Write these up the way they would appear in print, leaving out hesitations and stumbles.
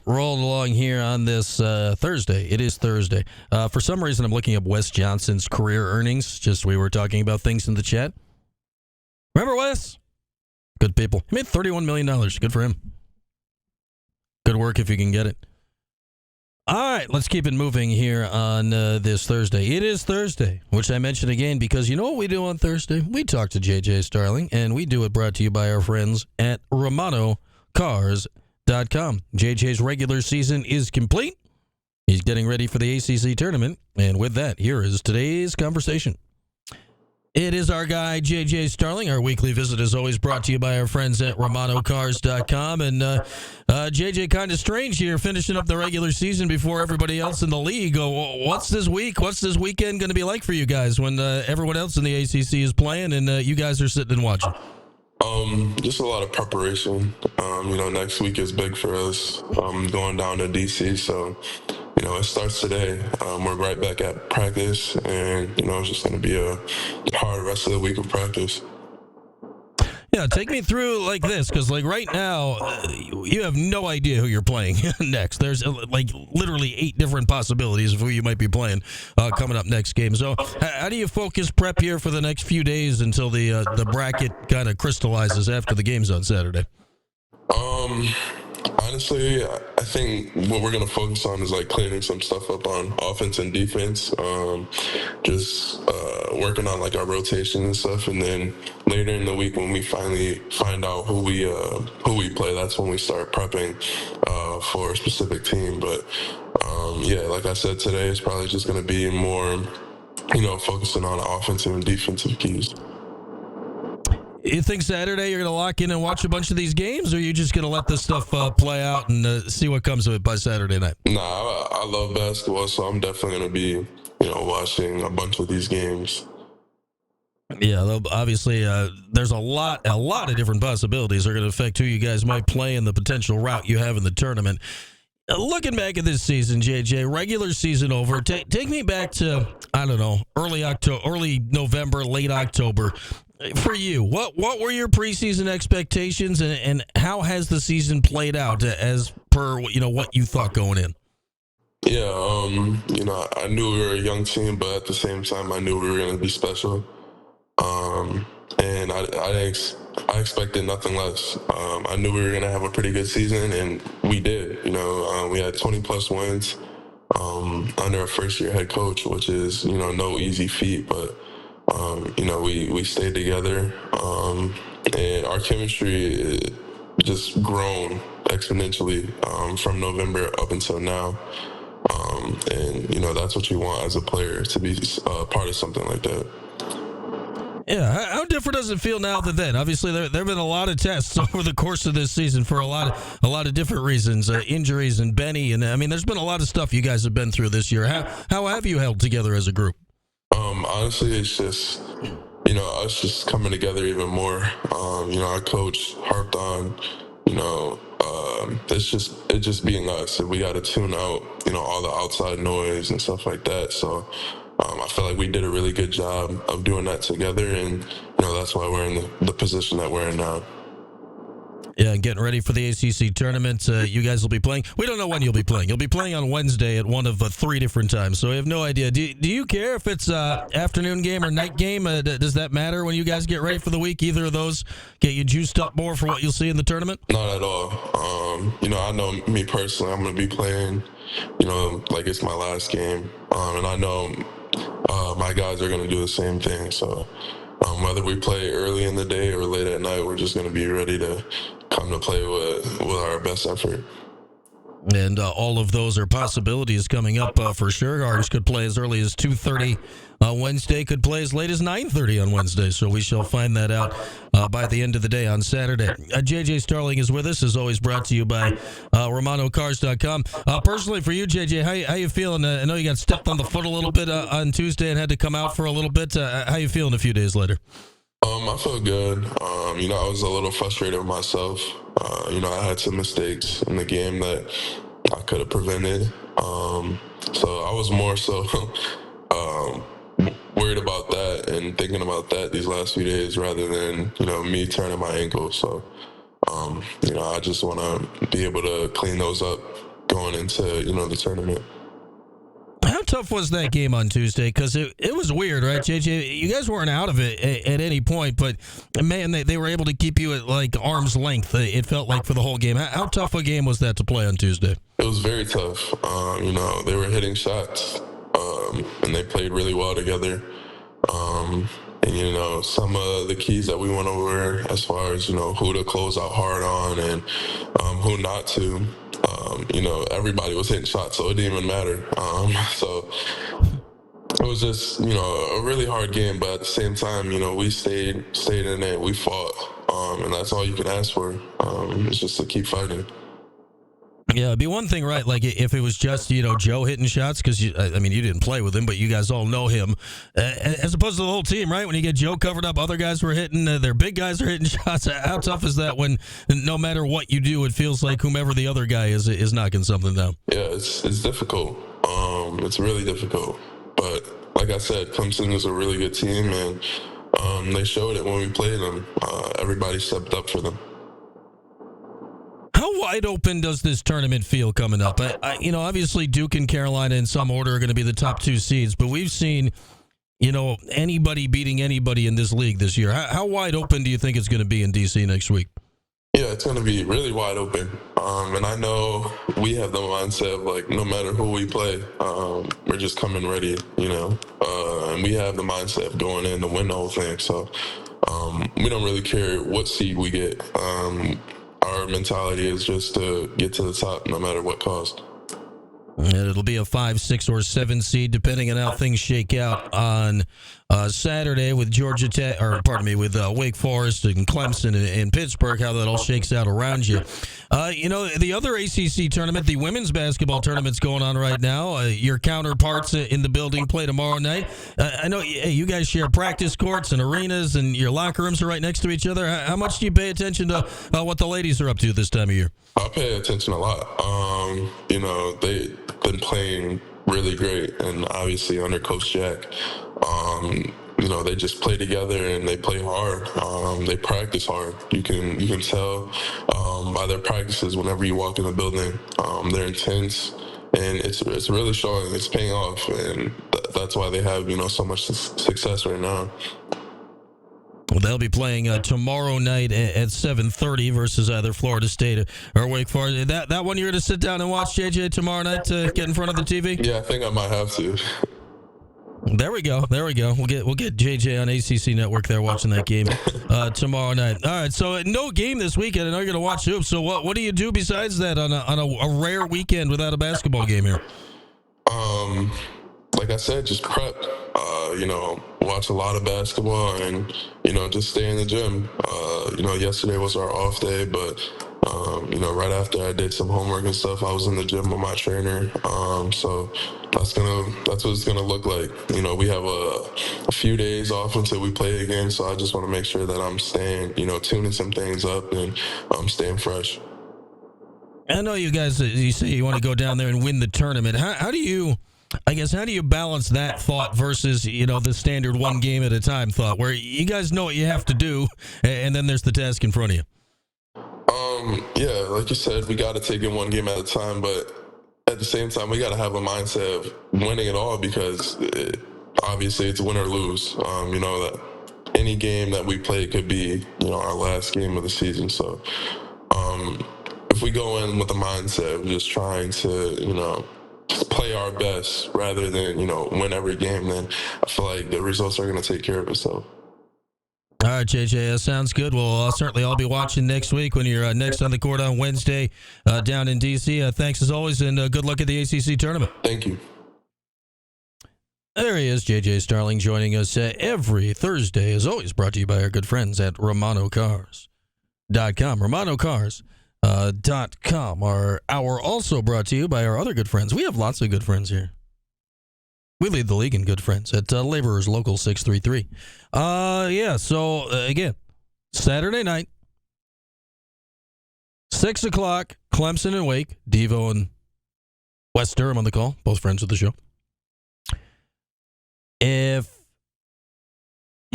Rolling along here on this Thursday. It is Thursday. For some reason, I'm looking up Wes Johnson's career earnings. Just we were talking about things in the chat. Remember Wes? Good people. He made $31 million. Good for him. Good work if you can get it. All right, let's keep it moving here on this Thursday. It is Thursday, which I mentioned again because you know what we do on Thursday? We talk to JJ Starling, and we do it brought to you by our friends at RomanoCars.com. JJ's regular season is complete. He's getting ready for the ACC tournament, and with that, here is today's conversation. It is our guy, JJ Starling. Our weekly visit is always brought to you by our friends at RomanoCars.com. And JJ, kind of strange here, finishing up the regular season before everybody else in the league. What's this weekend going to be like for you guys when everyone else in the ACC is playing and you guys are sitting and watching? Just a lot of preparation. Next week is big for us. Going down to DC, so it starts today. We're right back at practice, and it's just going to be a hard rest of the week of practice. Yeah, take me through like this, because like right now, you have no idea who you're playing next. There's like literally 8 different possibilities of who you might be playing coming up next game. So how do you focus prep here for the next few days until the bracket kind of crystallizes after the games on Saturday? Honestly, I think what we're going to focus on is like cleaning some stuff up on offense and defense. Just working on like our rotation and stuff, and then later in the week when we finally find out who we play, that's when we start prepping for a specific team. But like I said, today is probably just going to be more, focusing on offensive and defensive keys. You think Saturday you're going to lock in and watch a bunch of these games, or are you just going to let this stuff play out and see what comes of it by Saturday night? Nah, I love basketball, so I'm definitely going to be, watching a bunch of these games. Yeah, obviously, there's a lot of different possibilities that are going to affect who you guys might play and the potential route you have in the tournament. Looking back at this season, JJ, regular season over. Take me back to, I don't know, early November, late October. For you, what were your preseason expectations, and how has the season played out as per what you thought going in? Yeah, I knew we were a young team, but at the same time, I knew we were going to be special. And I expected nothing less. I knew we were going to have a pretty good season, and we did. We had 20-plus wins under a first-year head coach, which is, no easy feat, but we stayed together, and our chemistry just grown exponentially from November up until now. And that's what you want as a player, to be part of something like that. Yeah, how different does it feel now than then? Obviously, there have been a lot of tests over the course of this season for a lot of different reasons, injuries and Benny, and I mean, there's been a lot of stuff you guys have been through this year. How have you held together as a group? Honestly, it's just, us just coming together even more. Our coach harped on, it's just being us. We got to tune out, all the outside noise and stuff like that. So I feel like we did a really good job of doing that together, and, that's why we're in the position that we're in now. Yeah, getting ready for the ACC tournament. You guys will be playing. We don't know when you'll be playing. You'll be playing on Wednesday at one of 3 different times, so we have no idea. Do you care if it's afternoon game or night game? Does that matter when you guys get ready for the week? Either of those get you juiced up more for what you'll see in the tournament? Not at all. I know me personally, I'm going to be playing, like it's my last game, and I know my guys are going to do the same thing, so whether we play early in the day or late at night, we're just going to be ready to come to play with our best effort. And all of those are possibilities coming up for sure. Ours could play as early as 2:30 on Wednesday, could play as late as 9:30 on Wednesday. So we shall find that out by the end of the day on Saturday. JJ Starling is with us, as always, brought to you by RomanoCars.com. Personally, for you, JJ, how you feeling? I know you got stepped on the foot a little bit on Tuesday and had to come out for a little bit. How you feeling a few days later? I feel good. I was a little frustrated with myself. I had some mistakes in the game that I could have prevented. So I was more so worried about that and thinking about that these last few days rather than, me turning my ankle. So, I just want to be able to clean those up going into the tournament. How tough was that game on Tuesday? Because it was weird, right, JJ? You guys weren't out of it at any point, but man, they were able to keep you at like arm's length. It felt like for the whole game. How tough a game was that to play on Tuesday? It was very tough. They were hitting shots, and they played really well together. And some of the keys that we went over as far as who to close out hard on and who not to. Everybody was hitting shots, so it didn't even matter. So it was just a really hard game, but at the same time, we stayed in it, we fought, and that's all you can ask for. It's just to keep fighting. Yeah, it'd be one thing, right? Like if it was just Joe hitting shots, because you didn't play with him, but you guys all know him, as opposed to the whole team, right? When you get Joe covered up, other guys were hitting, their big guys are hitting shots. How tough is that when no matter what you do, it feels like whomever the other guy is knocking something down? Yeah, it's difficult. It's really difficult, but like I said, Clemson is a really good team, and they showed it when we played them. Everybody stepped up for them. How wide open does this tournament feel coming up? Obviously Duke and Carolina in some order are going to be the top two seeds, but we've seen, anybody beating anybody in this league this year. How wide open do you think it's going to be in D.C. next week? Yeah, it's going to be really wide open. And I know we have the mindset of, like, no matter who we play, we're just coming ready, and we have the mindset of going in to win the whole thing. So we don't really care what seed we get. Our mentality is just to get to the top no matter what cost. And it'll be a 5, 6, or 7 seed, depending on how things shake out on Saturday with with Wake Forest and Clemson and Pittsburgh, how that all shakes out around you. The other ACC tournament, the women's basketball tournament's going on right now. Your counterparts in the building play tomorrow night. I know you guys share practice courts and arenas, and your locker rooms are right next to each other. How much do you pay attention to what the ladies are up to this time of year? I pay attention a lot. They've been playing really great, and obviously under Coach Jack, they just play together and they play hard. They practice hard. You can tell by their practices whenever you walk in the building. They're intense, and it's really showing. It's paying off, and that's why they have so much success right now. Well, they'll be playing tomorrow night at 7:30 versus either Florida State or Wake Forest. That one you're going to sit down and watch, JJ, tomorrow night to get in front of the TV? Yeah, I think I might have to. There we go. We'll get JJ on ACC Network there watching that game tomorrow night. All right, so no game this weekend. I know you're going to watch hoops. So what do you do besides that on a rare weekend without a basketball game here? Like I said, just prep. Watch a lot of basketball and just stay in the gym. Yesterday was our off day, but right after I did some homework and stuff, I was in the gym with my trainer. So that's what it's gonna look like. We have a few days off until we play again, so I just want to make sure that I'm staying, tuning some things up and I'm staying fresh. I know you guys. You say you want to go down there and win the tournament. How do you balance that thought versus, the standard one game at a time thought, where you guys know what you have to do, and then there's the task in front of you? Yeah, like you said, we got to take it one game at a time, but at the same time, we got to have a mindset of winning it all, because obviously it's win or lose. That any game that we play could be, our last game of the season. So if we go in with the mindset of just trying to, play our best rather than, win every game, then I feel like the results are going to take care of itself. All right, JJ, that sounds good. Well, certainly I'll be watching next week when you're next on the court on Wednesday down in D.C. Thanks as always, and good luck at the ACC tournament. Thank you. There he is, JJ Starling, joining us every Thursday, as always, brought to you by our good friends at RomanoCars.com. RomanoCars.com. Our hour also brought to you by our other good friends. We have lots of good friends here. We lead the league in good friends at Laborers Local 633. So again, Saturday night, 6 o'clock, Clemson and Wake, Devo and West Durham on the call, both friends of the show. If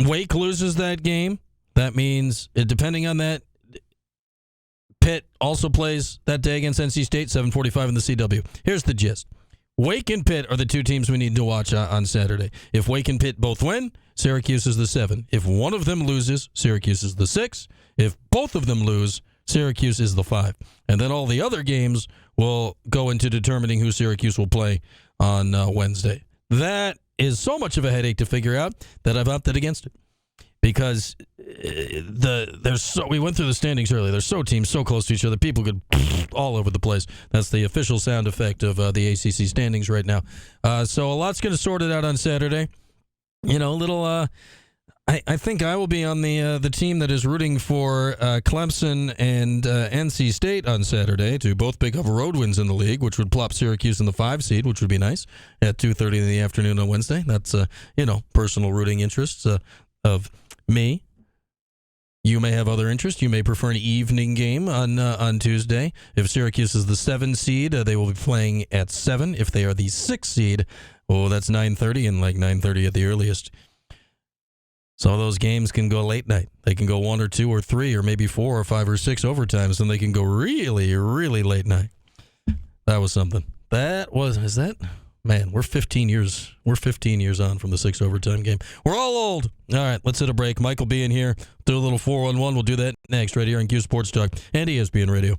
Wake loses that game, that means, depending on that, Pitt also plays that day against NC State, 7:45 in the CW. Here's the gist. Wake and Pitt are the two teams we need to watch on Saturday. If Wake and Pitt both win, Syracuse is the 7. If one of them loses, Syracuse is the 6. If both of them lose, Syracuse is the 5. And then all the other games will go into determining who Syracuse will play on Wednesday. That is so much of a headache to figure out that I've opted against it. Because we went through the standings earlier. There's teams so close to each other. People could all over the place. That's the official sound effect of the ACC standings right now. So a lot's going to sort it out on Saturday. I think I will be on the team that is rooting for Clemson and NC State on Saturday to both pick up road wins in the league, which would plop Syracuse in the 5 seed, which would be nice at 2:30 in the afternoon on Wednesday. That's personal rooting interests of me. You may have other interests. You may prefer an evening game on Tuesday. If Syracuse is the 7 seed, they will be playing at 7. If they are the 6 seed, that's 9:30 and like 9:30 at the earliest. Some of those games can go late night. They can go 1 or 2 or 3 or maybe 4 or 5 or 6 overtimes, and they can go really, really late night. That was something. Man, we're 15 years. We're 15 years on from the 6 overtime game. We're all old. All right, let's hit a break. Mike will be in here. Do a little 411. We'll do that next right here on Q Sports Talk and ESPN Radio.